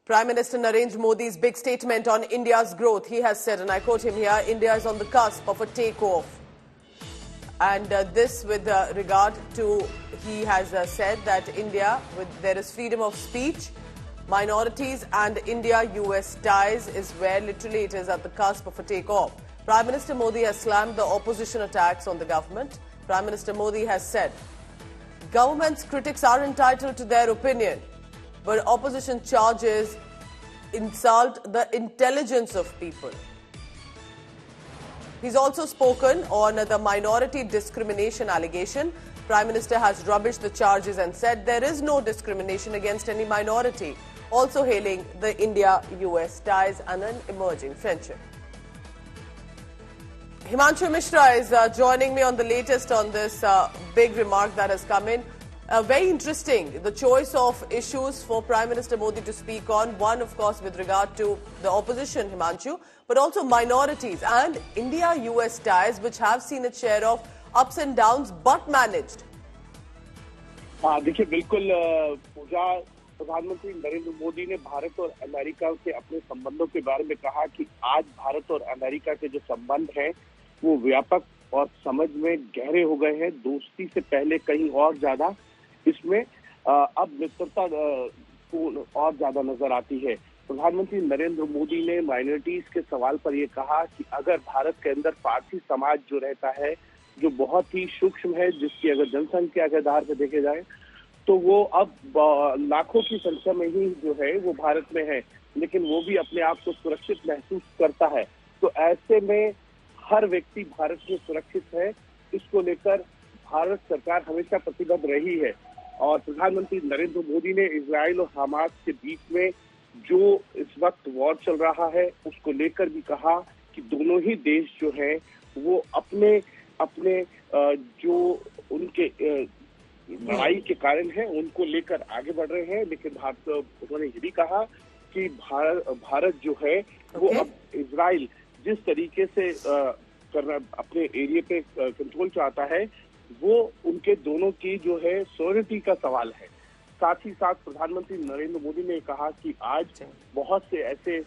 Prime Minister Narendra Modi's big statement on India's growth. He has said, and I quote him here, India is on the cusp of a takeoff. And this with regard to, he has said that India, there is freedom of speech, minorities and India-US ties is where literally it is at the cusp of a takeoff. Prime Minister Modi has slammed the opposition attacks on the government. Prime Minister Modi has said, government's critics are entitled to their opinion, but opposition charges insult the intelligence of people. He's also spoken on the minority discrimination allegation. Prime Minister has rubbished the charges and said there is no discrimination against any minority, also hailing the India-US ties and an emerging friendship. Himanshu Mishra is joining me on the latest on this big remark that has come in. Very interesting, the choice of issues for Prime Minister Modi to speak on. One, of course, with regard to the opposition, Himanshu, but also minorities and India-US ties, which have seen its share of ups and downs, but managed. देखिए बिल्कुल पूजा, प्रधानमंत्री नरेंद्र मोदी ने भारत और America के अपने संबंधों के बारे में कहा कि आज भारत और अमेरिका के जो संबंध हैं वो व्यापक और समझ में गहरे हो गए हैं। दोस्ती से पहले कहीं और ज्यादा इसमें अब मित्रता को और ज्यादा नजर आती है। प्रधानमंत्री नरेंद्र मोदी ने माइनॉरिटीज के सवाल पर यह कहा कि अगर भारत के अंदर पारसी समाज जो रहता है, जो बहुत ही सूक्ष्म है, जिसकी अगर जनसंख्या के आधार पर देखे जाए तो वो अब लाखों की संख्या में ही जो है वो भारत में है, लेकिन वो भी अपने आप को सुरक्षित महसूस करता है। तो ऐसे में हर व्यक्ति भारत में सुरक्षित है, इसको लेकर भारत सरकार हमेशा प्रतिबद्ध रही है। और प्रधानमंत्री नरेंद्र मोदी ने इजराइल और हमास के बीच में जो इस वक्त वॉर चल रहा है उसको लेकर भी कहा कि दोनों ही देश जो है वो अपने अपने जो उनके लड़ाई के कारण है उनको लेकर आगे बढ़ रहे हैं। लेकिन उन्होंने ये भी कहा कि भारत जो है वो अब इजराइल जिस तरीके से करना अपने एरिया पे कंट्रोल चाहता है वो उनके दोनों की जो है सॉवरेनिटी का सवाल है। साथ ही साथ प्रधानमंत्री नरेंद्र मोदी ने कहा कि आज बहुत से ऐसे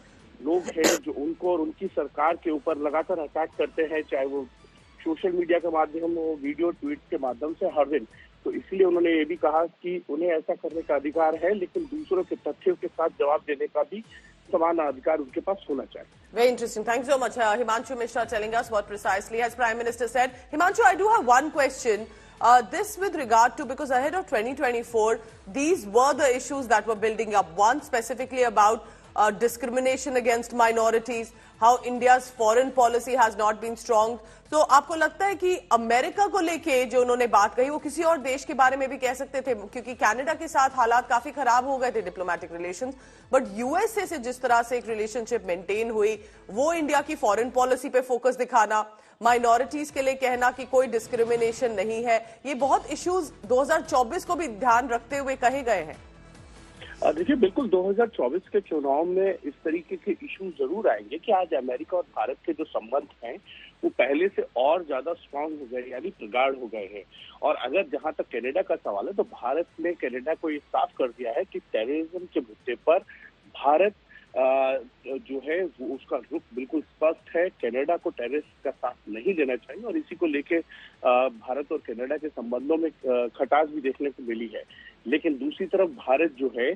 लोग हैं जो उनको और उनकी सरकार के ऊपर लगातार अटैक करते हैं, चाहे वो सोशल मीडिया के माध्यम हो, वीडियो ट्वीट के माध्यम से हर दिन। तो इसलिए उन्होंने ये भी कहा कि उन्हें ऐसा करने का अधिकार है, लेकिन दूसरों के तथ्यों के साथ जवाब देने का भी समान अधिकार उनके पास होना चाहिए। Very interesting. Thank you so much, Himanshu Mishra, telling us what precisely has Prime Minister said. Himanshu, I do have one question. This with regard to, because ahead of 2024, these were the issues that were building up. One specifically about discrimination against minorities, how India's foreign policy has not been strong. तो आपको लगता है कि America को लेके जो उन्होंने बात कही वो किसी और देश के बारे में भी कह सकते थे, क्योंकि कनाडा के साथ हालात काफी खराब हो गए थे डिप्लोमेटिक रिलेशंस, बट यूएसए से जिस तरह से एक रिलेशनशिप मेंटेन हुई, वो इंडिया की फॉरेन पॉलिसी पे फोकस दिखाना, माइनॉरिटीज के लिए कहना कि कोई डिस्क्रिमिनेशन नहीं है, ये बहुत इश्यूज 2024 को भी ध्यान रखते हुए कहे गए हैं। देखिए बिल्कुल 2024 के चुनाव में इस तरीके के इशू जरूर आएंगे कि आज अमेरिका और भारत के जो संबंध हैं वो पहले से और ज्यादा स्ट्रांग हो गए, यानी प्रगाढ़ हो गए हैं। और अगर जहां तक कनाडा का सवाल है तो भारत ने कनाडा को ये साफ कर दिया है कि टेररिज्म के मुद्दे पर भारत जो है वो उसका रुख बिल्कुल स्पष्ट है। कनाडा को टेररिस्ट का साथ नहीं देना चाहिए और इसी को लेके भारत और कनाडा के संबंधों में खटास भी देखने को मिली है। लेकिन दूसरी तरफ भारत जो है,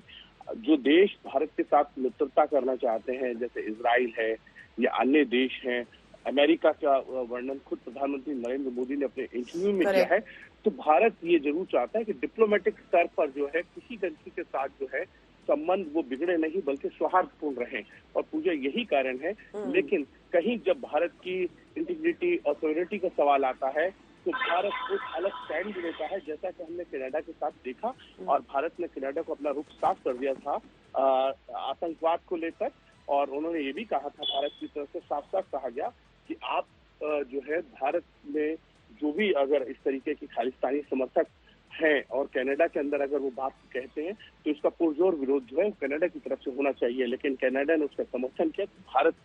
जो देश भारत के साथ मित्रता करना चाहते हैं जैसे इजराइल है या अन्य देश हैं, अमेरिका का वर्णन खुद प्रधानमंत्री नरेंद्र मोदी ने अपने इंटरव्यू में किया है, तो भारत ये जरूर चाहता है कि डिप्लोमेटिक स्तर पर जो है किसी कंट्री के साथ जो है संबंध वो बिगड़े नहीं बल्कि सौहार्दपूर्ण रहे। और पूजा यही कारण है। लेकिन कहीं जब भारत की इंटीग्रिटी और सॉवरेनिटी का सवाल आता है तो भारत एक अलग स्टैंड भी लेता है, जैसा कि हमने कनाडा के साथ देखा। और भारत ने कनाडा को अपना रुख साफ कर दिया था आतंकवाद को लेकर, और उन्होंने ये भी कहा था, भारत की तरफ से साफ साफ कहा गया कि आप जो है भारत में जो भी अगर इस तरीके की खालिस्तानी समर्थक हैं और कनाडा के अंदर अगर वो बात कहते हैं तो इसका पुरजोर विरोध जो है कनाडा की तरफ से होना चाहिए। लेकिन कनाडा ने उसका समर्थन किया, भारत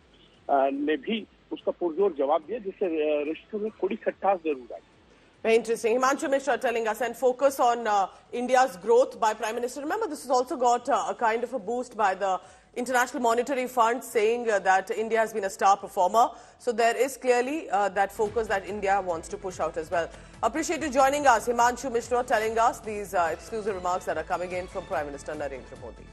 ने भी उसका पुरजोर जवाब दिया, जिससे रिश्तों में थोड़ी खटास जरूर आई। Very interesting. Himanshu Mishra telling us, and focus on India's growth by Prime Minister. Remember, this has also got a kind of a boost by the International Monetary Fund saying that India has been a star performer. So there is clearly that focus that India wants to push out as well. Appreciate you joining us. Himanshu Mishra telling us these exclusive remarks that are coming in from Prime Minister Narendra Modi.